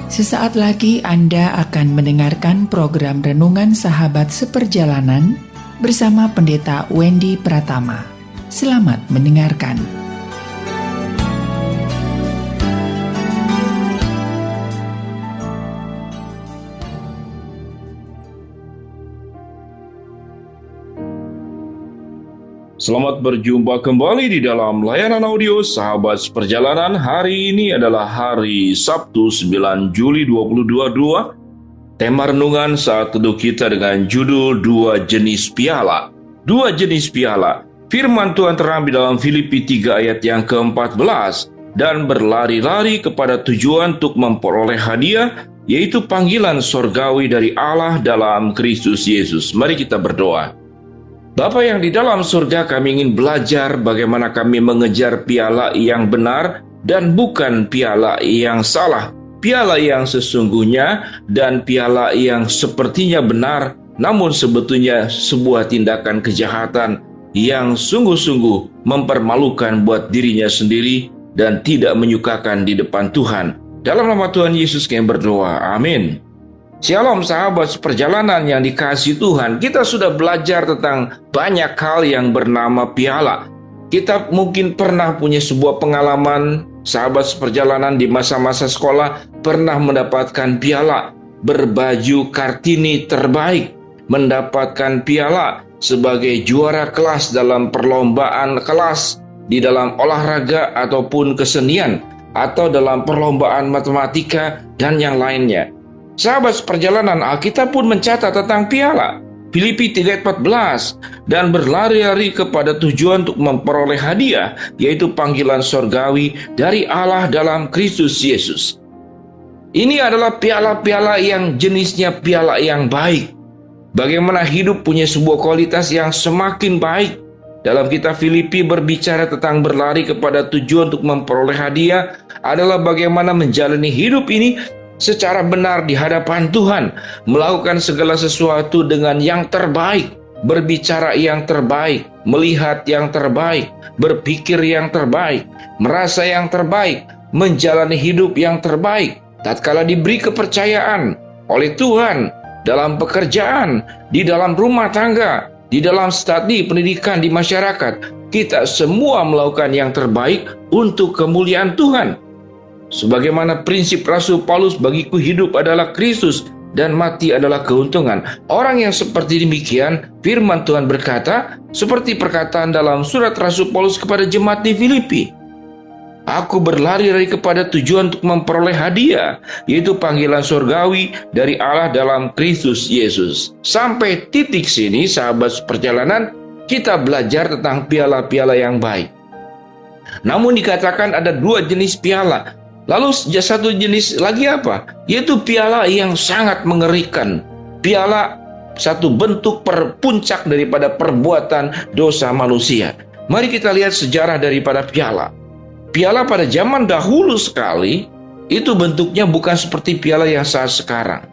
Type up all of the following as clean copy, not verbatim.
Sesaat lagi Anda akan mendengarkan program Renungan Sahabat Seperjalanan bersama Pendeta Wendy Pratama. Selamat mendengarkan. Selamat berjumpa kembali di dalam layanan audio Sahabat Seperjalanan. Hari ini adalah hari Sabtu 9 Juli 2022. Tema renungan saat teduh kita dengan judul Dua Jenis Piala. Dua jenis piala. Firman Tuhan terambil dalam Filipi 3 ayat yang ke-14. Dan berlari-lari kepada tujuan untuk memperoleh hadiah, yaitu panggilan sorgawi dari Allah dalam Kristus Yesus. Mari kita berdoa. Bapa yang di dalam surga, kami ingin belajar bagaimana kami mengejar piala yang benar dan bukan piala yang salah. Piala yang sesungguhnya dan piala yang sepertinya benar, namun sebetulnya sebuah tindakan kejahatan yang sungguh-sungguh mempermalukan buat dirinya sendiri dan tidak menyukakan di depan Tuhan. Dalam nama Tuhan Yesus kami berdoa. Amin. Shalom sahabat seperjalanan yang dikasihi Tuhan. Kita sudah belajar tentang banyak hal yang bernama piala. Kita mungkin pernah punya sebuah pengalaman, sahabat seperjalanan di masa-masa sekolah pernah mendapatkan piala berbaju Kartini terbaik, mendapatkan piala sebagai juara kelas dalam perlombaan kelas di dalam olahraga ataupun kesenian atau dalam perlombaan matematika dan yang lainnya. Sahabat seperjalanan, Alkitab pun mencatat tentang piala. Filipi 3:14, dan berlari-lari kepada tujuan untuk memperoleh hadiah, yaitu panggilan sorgawi dari Allah dalam Kristus Yesus. Ini adalah piala-piala yang jenisnya piala yang baik. Bagaimana hidup punya sebuah kualitas yang semakin baik. Dalam kitab Filipi berbicara tentang berlari kepada tujuan untuk memperoleh hadiah adalah bagaimana menjalani hidup ini secara benar di hadapan Tuhan, melakukan segala sesuatu dengan yang terbaik, berbicara yang terbaik, melihat yang terbaik, berpikir yang terbaik, merasa yang terbaik, menjalani hidup yang terbaik. Tatkala diberi kepercayaan oleh Tuhan dalam pekerjaan, di dalam rumah tangga, di dalam studi pendidikan di masyarakat, kita semua melakukan yang terbaik untuk kemuliaan Tuhan. Sebagaimana prinsip Rasul Paulus, bagiku hidup adalah Kristus dan mati adalah keuntungan. Orang yang seperti demikian, firman Tuhan berkata, seperti perkataan dalam surat Rasul Paulus kepada jemaat di Filipi. Aku berlari-lari kepada tujuan untuk memperoleh hadiah, yaitu panggilan surgawi dari Allah dalam Kristus Yesus. Sampai titik sini, sahabat seperjalanan, kita belajar tentang piala-piala yang baik. Namun dikatakan ada dua jenis piala. Lalu satu jenis lagi apa? Yaitu piala yang sangat mengerikan. Piala satu bentuk puncak daripada perbuatan dosa manusia. Mari kita lihat sejarah daripada piala. Piala pada zaman dahulu sekali itu bentuknya bukan seperti piala yang saat sekarang.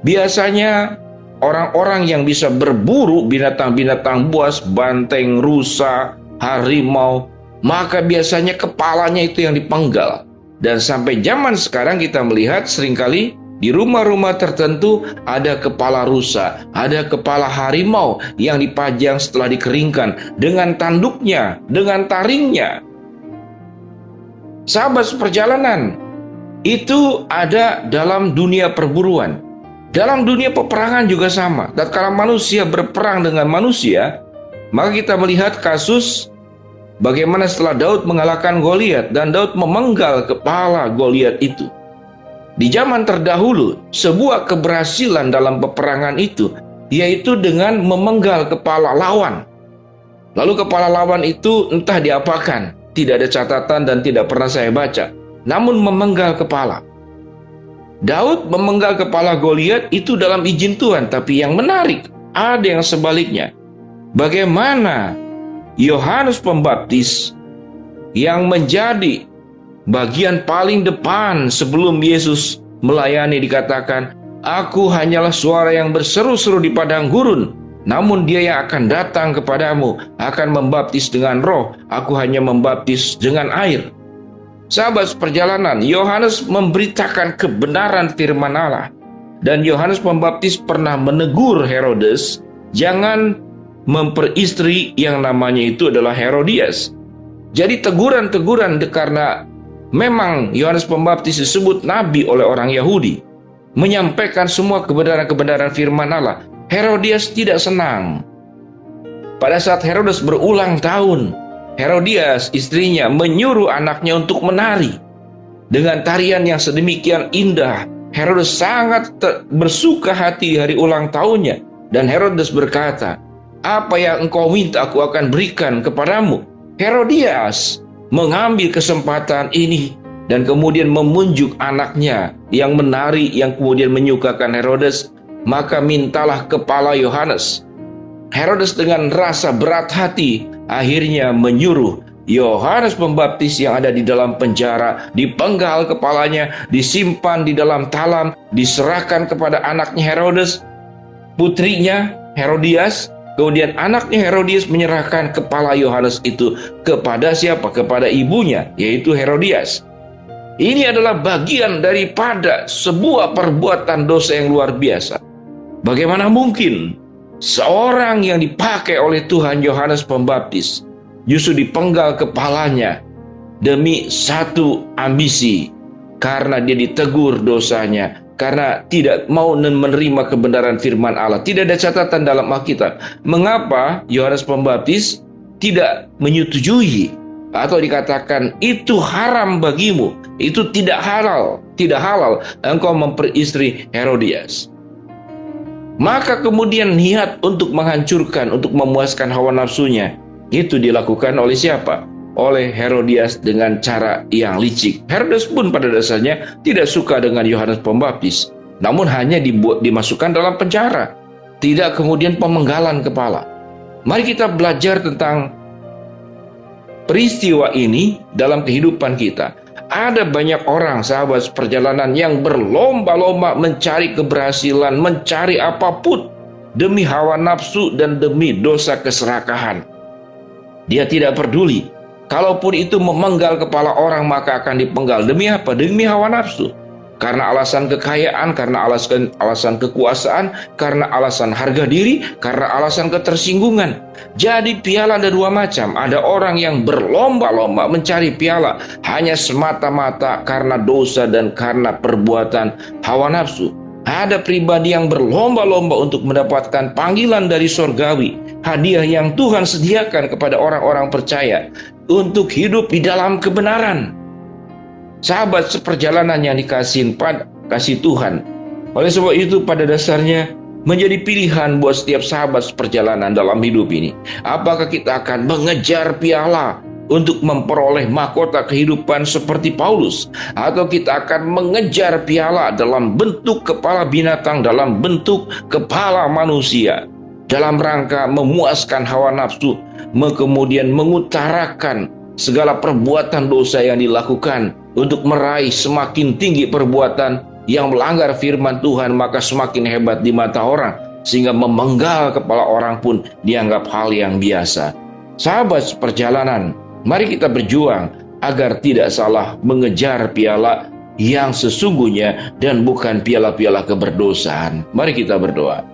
Biasanya orang-orang yang bisa berburu binatang-binatang buas, banteng, rusa, harimau, maka biasanya kepalanya itu yang dipenggal. Dan sampai zaman sekarang kita melihat seringkali di rumah-rumah tertentu ada kepala rusa, ada kepala harimau yang dipajang setelah dikeringkan dengan tanduknya, dengan taringnya. Sahabat seperjalanan, itu ada dalam dunia perburuan. Dalam dunia peperangan juga sama. Tatkala manusia berperang dengan manusia, maka kita melihat kasus bagaimana setelah Daud mengalahkan Goliat dan Daud memenggal kepala Goliat itu. Di zaman terdahulu, sebuah keberhasilan dalam peperangan itu, yaitu dengan memenggal kepala lawan. Lalu kepala lawan itu entah diapakan, tidak ada catatan dan tidak pernah saya baca. Namun memenggal kepala. Daud memenggal kepala Goliat itu dalam izin Tuhan, tapi yang menarik, ada yang sebaliknya. Bagaimana Yohanes Pembaptis yang menjadi bagian paling depan sebelum Yesus melayani dikatakan, aku hanyalah suara yang berseru-seru di padang gurun, namun dia yang akan datang kepadamu akan membaptis dengan roh, aku hanya membaptis dengan air. Sahabat perjalanan, Yohanes memberitakan kebenaran firman Allah. Dan Yohanes Pembaptis pernah menegur Herodes, jangan memperistri yang namanya itu adalah Herodias. Jadi teguran-teguran karena memang Yohanes Pembaptis disebut nabi oleh orang Yahudi, menyampaikan semua kebenaran-kebenaran firman Allah. Herodias tidak senang. Pada saat Herodes berulang tahun, Herodias istrinya menyuruh anaknya untuk menari. Dengan tarian yang sedemikian indah, Herodes sangat bersuka hati hari ulang tahunnya. Dan Herodes berkata, "Apa yang engkau minta aku akan berikan kepadamu." Herodias mengambil kesempatan ini dan kemudian memunjuk anaknya yang menari, yang kemudian menyukakan Herodes. Maka mintalah kepala Yohanes. Herodes dengan rasa berat hati akhirnya menyuruh Yohanes Pembaptis yang ada di dalam penjara, dipenggal kepalanya, disimpan di dalam talam, diserahkan kepada anaknya Herodes, putrinya Herodias. Kemudian anaknya Herodias menyerahkan kepala Yohanes itu kepada siapa? Kepada ibunya, yaitu Herodias. Ini adalah bagian daripada sebuah perbuatan dosa yang luar biasa. Bagaimana mungkin seorang yang dipakai oleh Tuhan, Yohanes Pembaptis, justru dipenggal kepalanya demi satu ambisi, karena dia ditegur dosanya, karena tidak mau menerima kebenaran firman Allah. Tidak ada catatan dalam Alkitab mengapa Yohanes Pembaptis tidak menyetujui atau dikatakan itu haram bagimu, itu tidak halal engkau memperistri Herodias. Maka kemudian niat untuk menghancurkan, untuk memuaskan hawa nafsunya, itu dilakukan oleh siapa? Oleh Herodias dengan cara yang licik. Herodes pun pada dasarnya tidak suka dengan Yohanes Pembaptis, namun hanya dimasukkan dalam penjara, tidak kemudian pemenggalan kepala. Mari kita belajar tentang peristiwa ini dalam kehidupan kita. Ada banyak orang, sahabat perjalanan, yang berlomba-lomba mencari keberhasilan, mencari apapun demi hawa nafsu dan demi dosa keserakahan. Dia tidak peduli. Kalaupun itu memenggal kepala orang, maka akan dipenggal. Demi apa? Demi hawa nafsu. Karena alasan kekayaan, karena alasan kekuasaan, karena alasan harga diri, karena alasan ketersinggungan. Jadi piala ada dua macam. Ada orang yang berlomba-lomba mencari piala hanya semata-mata karena dosa dan karena perbuatan hawa nafsu. Ada pribadi yang berlomba-lomba untuk mendapatkan panggilan dari sorgawi, hadiah yang Tuhan sediakan kepada orang-orang percaya untuk hidup di dalam kebenaran. Sahabat seperjalanan yang kasih Tuhan. Oleh sebab itu pada dasarnya menjadi pilihan buat setiap sahabat seperjalanan dalam hidup ini. Apakah kita akan mengejar piala untuk memperoleh mahkota kehidupan seperti Paulus, atau kita akan mengejar piala dalam bentuk kepala binatang, dalam bentuk kepala manusia, dalam rangka memuaskan hawa nafsu, kemudian mengutarakan segala perbuatan dosa yang dilakukan untuk meraih semakin tinggi perbuatan yang melanggar firman Tuhan, maka semakin hebat di mata orang, sehingga memenggal kepala orang pun dianggap hal yang biasa. Sahabat seperjalanan, mari kita berjuang agar tidak salah mengejar piala yang sesungguhnya dan bukan piala-piala keberdosaan. Mari kita berdoa.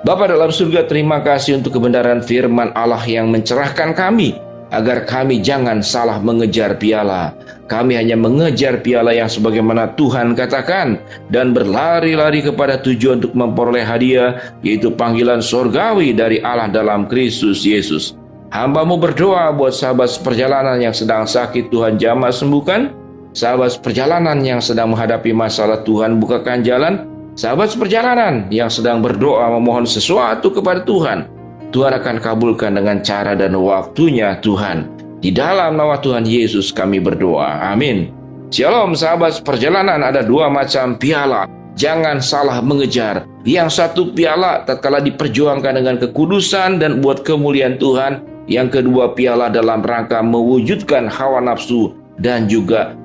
Bapa dalam surga, terima kasih untuk kebenaran firman Allah yang mencerahkan kami, agar kami jangan salah mengejar piala. Kami hanya mengejar piala yang sebagaimana Tuhan katakan, dan berlari-lari kepada tujuan untuk memperoleh hadiah, yaitu panggilan sorgawi dari Allah dalam Kristus Yesus. Hamba-Mu berdoa buat sahabat seperjalanan yang sedang sakit, Tuhan jamah sembuhkan. Sahabat seperjalanan yang sedang menghadapi masalah, Tuhan bukakan jalan. Sahabat seperjalanan yang sedang berdoa memohon sesuatu kepada Tuhan, Tuhan akan kabulkan dengan cara dan waktunya Tuhan. Di dalam nama Tuhan Yesus kami berdoa. Amin. Shalom sahabat perjalanan, ada dua macam piala. Jangan salah mengejar. Yang satu piala tatkala diperjuangkan dengan kekudusan dan buat kemuliaan Tuhan. Yang kedua piala dalam rangka mewujudkan hawa nafsu dan juga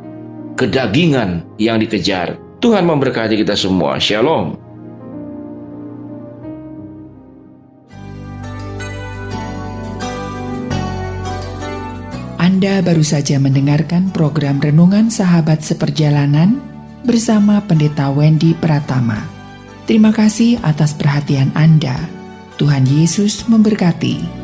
kedagingan yang dikejar. Tuhan memberkati kita semua. Shalom. Anda baru saja mendengarkan program Renungan Sahabat Seperjalanan bersama Pendeta Wendy Pratama. Terima kasih atas perhatian Anda. Tuhan Yesus memberkati.